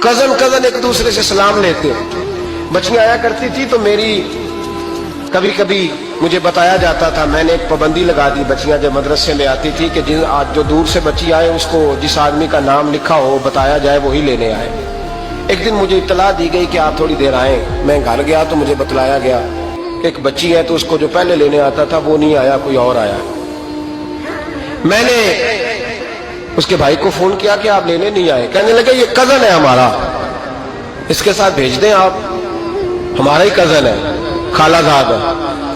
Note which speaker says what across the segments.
Speaker 1: Cousin ایک دوسرے سے سلام لیتے. بچیاں آیا کرتی تھی تو میری کبھی کبھی مجھے بتایا جاتا تھا، میں نے ایک پابندی لگا دی، بچیاں جب مدرسے میں آتی تھی کہ جو دور سے بچی آئے اس کو جس آدمی کا نام لکھا ہو بتایا جائے وہی لینے آئے. ایک دن مجھے اطلاع دی گئی کہ آپ تھوڑی دیر آئیں. میں گھر گیا تو مجھے بتلایا گیا کہ ایک بچی ہے تو اس کو جو پہلے لینے آتا تھا وہ نہیں آیا، کوئی اور آیا. میں نے اس کے بھائی کو فون کیا کہ آپ لینے نہیں آئے. کہنے لگے یہ کزن ہے ہمارا، اس کے ساتھ بھیج دیں، آپ ہمارا ہی کزن ہے، خالہ زاد ہے.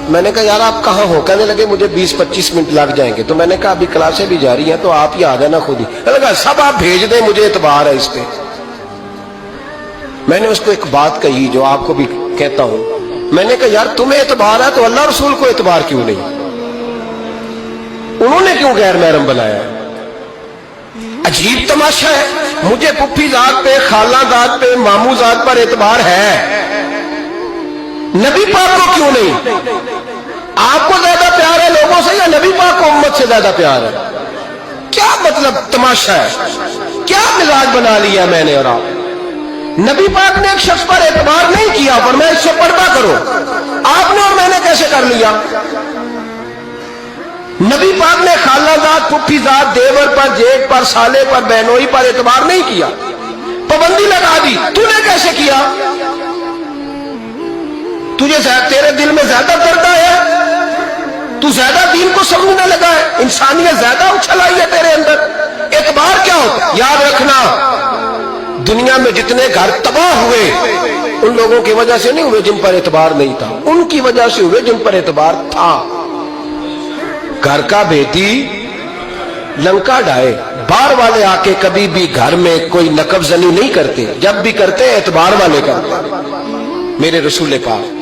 Speaker 1: میں نے کہا یار آپ کہاں ہو؟ کہنے لگے مجھے 20-25 منٹ لگ جائیں گے. تو میں نے کہا ابھی کلاسیں بھی جاری ہیں تو آپ ہی آ جانا خود ہی. میں نے کہا سب آپ بھیج دیں، مجھے اعتبار ہے اس پہ. میں نے اس کو ایک بات کہی جو آپ کو بھی کہتا ہوں. میں نے کہا یار تمہیں اعتبار ہے تو اللہ رسول کو اعتبار کیوں نہیں؟ انہوں نے کیوں غیر محرم بنایا؟ عجیب تماشا ہے. مجھے پھپھی ذات پہ، خالہ ذات پہ، ماموں ذات پر اعتبار ہے، نبی پاک کو کیوں نہیں؟ آپ کو زیادہ پیار ہے لوگوں سے یا نبی پاک کو امت سے زیادہ پیار ہے؟ کیا مطلب تماشا ہے؟ کیا مزاج بنا لیا میں نے اور آپ؟ نبی پاک نے ایک شخص پر اعتبار نہیں کیا، فرمایا اس سے پردہ کرو. آپ نے اور میں نے کیسے کر لیا؟ نبی پاک نے خالہ ذات، پھپھی ذات، دیور پر، جیٹ پر، سالے پر، بہنوئی پر اعتبار نہیں کیا، پابندی لگا دی. تو نے کیسے کیا؟ تجھے تیرے دل میں زیادہ درد ہے، تو زیادہ دین کو سمجھنے لگا ہے، انسانیت زیادہ اچھل آئی ہے تیرے اندر. اعتبار کیا ہوتا؟ یاد رکھنا دنیا میں جتنے گھر تباہ ہوئے ان لوگوں کی وجہ سے نہیں ہوئے جن پر اعتبار نہیں تھا، ان کی وجہ سے ہوئے جن پر اعتبار تھا. گھر کا بیٹی لنکا ڈھائے، باہر والے آ کے کبھی بھی گھر میں کوئی نقب زنی نہیں کرتے، جب بھی کرتے اعتبار والے کرتے. میرے رسول پاک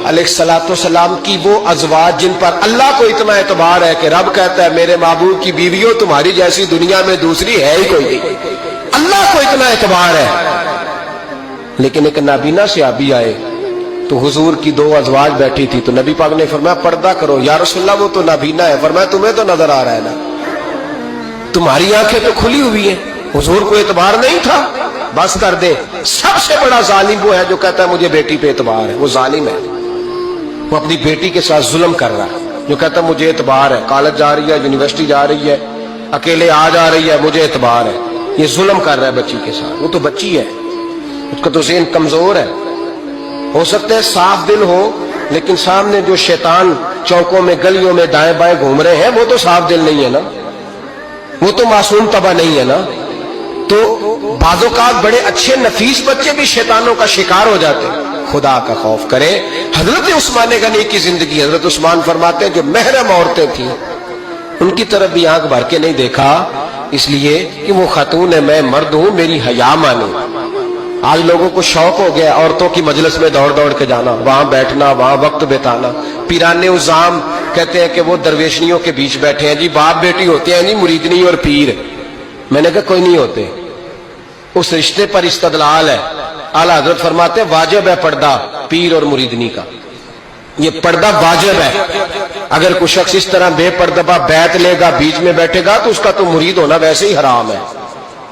Speaker 1: علیہ الصلوۃ والسلام کی وہ ازواج جن پر اللہ کو اتنا اعتبار ہے کہ رب کہتا ہے میرے محبوب کی بیویوں تمہاری جیسی دنیا میں دوسری ہے ہی کوئی نہیں. اللہ کو اتنا اعتبار ہے. لیکن ایک نابینا صحابی آئے تو حضور کی 2 ازواج بیٹھی تھی تو نبی پاک نے فرمایا پردہ کرو. یا رسول اللہ وہ تو نابینا ہے. فرمایا تمہیں تو نظر آ رہا ہے نا، تمہاری آنکھیں تو کھلی ہوئی ہیں. حضور کو اعتبار نہیں تھا. بس کر دے. سب سے بڑا ظالم وہ ہے جو کہتا ہے مجھے بیٹی پہ اعتبار ہے. وہ ظالم ہے، وہ اپنی بیٹی کے ساتھ ظلم کر رہا ہے. جو کہتا ہے مجھے اعتبار ہے، کالج جا رہی ہے، یونیورسٹی جا رہی ہے، اکیلے آ جا رہی ہے، مجھے اعتبار ہے، یہ ظلم کر رہا ہے بچی کے ساتھ. وہ تو بچی ہے، اس کا تو ذہن کمزور ہے. ہو سکتا ہے صاف دل ہو لیکن سامنے جو شیطان چوکوں میں گلیوں میں دائیں بائیں گھوم رہے ہیں وہ تو صاف دل نہیں ہے نا، وہ تو معصوم طبع نہیں ہے نا. تو بعض اوقات بڑے اچھے نفیس بچے بھی شیطانوں کا شکار ہو جاتے ہیں. خدا کا خوف کرے. حضرت عثمان غنی کی زندگی، حضرت عثمان فرماتے ہیں جو محرم عورتیں تھیں ان کی طرف بھی آنکھ بھر کے نہیں دیکھا، اس لیے کہ وہ خاتون ہے، میں مرد ہوں، میری حیا مانو. آج لوگوں کو شوق ہو گیا عورتوں کی مجلس میں دوڑ دوڑ کے جانا، وہاں بیٹھنا، وہاں وقت بتانا. پیرانے عظام کہتے ہیں کہ وہ درویشنیوں کے بیچ بیٹھے ہیں جی، باپ بیٹی ہوتے ہیں جی، مریدنی اور پیر. میں نے کہا کوئی نہیں ہوتے. اس رشتے پر استدلال ہے. اعلیٰ حضرت فرماتے ہیں واجب ہے پردہ پیر اور مریدنی کا، یہ پردہ واجب ہے. اگر کوئی شخص اس طرح بے پردہ بیعت لے گا، بیچ میں بیٹھے گا تو اس کا تو مرید ہونا ویسے ہی حرام ہے،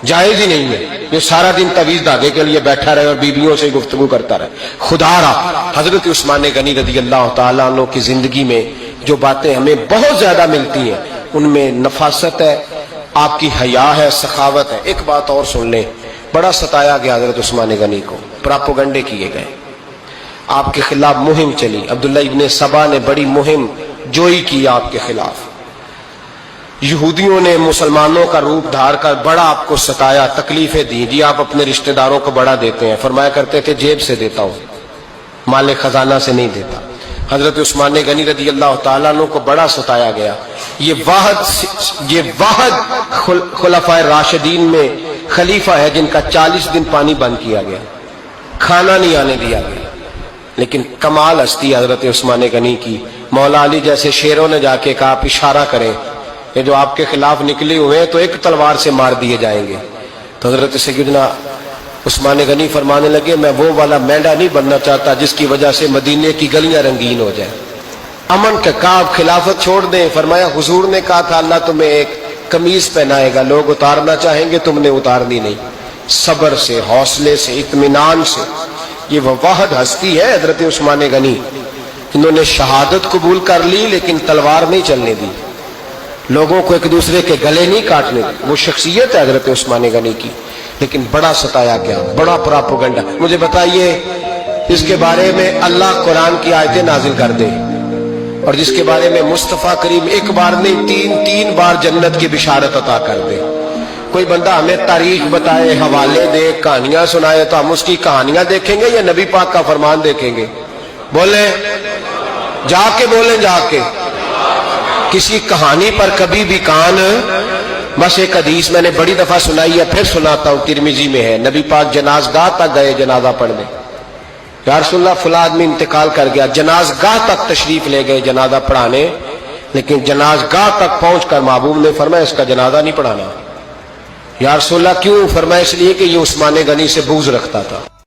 Speaker 1: جائز ہی نہیں ہے. جو سارا دن تعویذ دھاگے کے لیے بیٹھا رہے اور بیویوں سے گفتگو کرتا رہے. خدا را حضرت عثمان غنی رضی اللہ تعالیٰ عنہ کی زندگی میں جو باتیں ہمیں بہت زیادہ ملتی ہیں ان میں نفاست ہے، آپ کی حیا ہے، سخاوت ہے. ایک بات اور سن لیں، بڑا ستایا گیا حضرت عثمان غنی کو، پراپوگنڈے کیے گئے، آپ کے خلاف مہم چلی. عبداللہ ابن سبا نے بڑی مہم جوئی کی آپ کے خلاف. یہودیوں نے مسلمانوں کا روپ دھار کر بڑا آپ کو ستایا، تکلیفیں دی. جی آپ اپنے رشتہ داروں کو بڑا دیتے ہیں، فرمایا کرتے تھے جیب سے دیتا ہوں، مال خزانہ سے نہیں دیتا. حضرت عثمان غنی رضی اللہ تعالیٰ عنہ کو بڑا ستایا گیا. یہ واحد خلفائے راشدین میں خلیفہ ہے جن کا 40 دن پانی بند کیا گیا، کھانا نہیں آنے دیا گیا. لیکن کمال ہستی حضرت عثمان غنی کی. مولا علی جیسے شیروں نے جا کے کہا آپ اشارہ کریں، یہ جو آپ کے خلاف نکلے ہوئے ہیں تو ایک تلوار سے مار دیے جائیں گے. تو حضرت سیدنا عثمان غنی فرمانے لگے میں وہ والا مینڈا نہیں بننا چاہتا جس کی وجہ سے مدینے کی گلیاں رنگین ہو جائیں. امن کا کہا خلافت چھوڑ دیں. فرمایا حضور نے کہا تھا اللہ تمہیں ایک قمیض پہنائے گا، لوگ اتارنا چاہیں گے، تم نے اتارنی نہیں. صبر سے، حوصلے سے، اطمینان سے. یہ وہ واحد ہستی ہے حضرت عثمان غنی. انہوں نے شہادت قبول کر لی لیکن تلوار نہیں چلنے دی، لوگوں کو ایک دوسرے کے گلے نہیں کاٹنے دی. وہ شخصیت ہے حضرت عثمان غنی کی، لیکن بڑا ستایا گیا، بڑا پراپیگنڈا. مجھے بتائیے اس کے بارے میں اللہ قرآن کی آیتیں نازل کر دے اور جس کے بارے میں مصطفیٰ کریم ایک بار نہیں تین بار جنت کی بشارت عطا کر دے. کوئی بندہ ہمیں تاریخ بتائے، حوالے دے، کہانیاں سنائے تو ہم اس کی کہانیاں دیکھیں گے یا نبی پاک کا فرمان دیکھیں گے؟ بولیں، جا کے بولیں، جا کے. کسی کہانی پر کبھی بھی کان. بس ایک حدیث میں نے بڑی دفعہ سنائی ہے، پھر سناتا ہوں، ترمذی میں ہے. نبی پاک جنازگاہ تک گئے جنازہ پڑھنے. یا رسول اللہ فلاں آدمی انتقال کر گیا. جنازگاہ تک تشریف لے گئے جنازہ پڑھانے، لیکن جنازگاہ تک پہنچ کر محبوب نے فرمایا اس کا جنازہ نہیں پڑھانا. یا رسول اللہ کیوں؟ فرمایا اس لیے کہ یہ عثمان غنی سے بغض رکھتا تھا.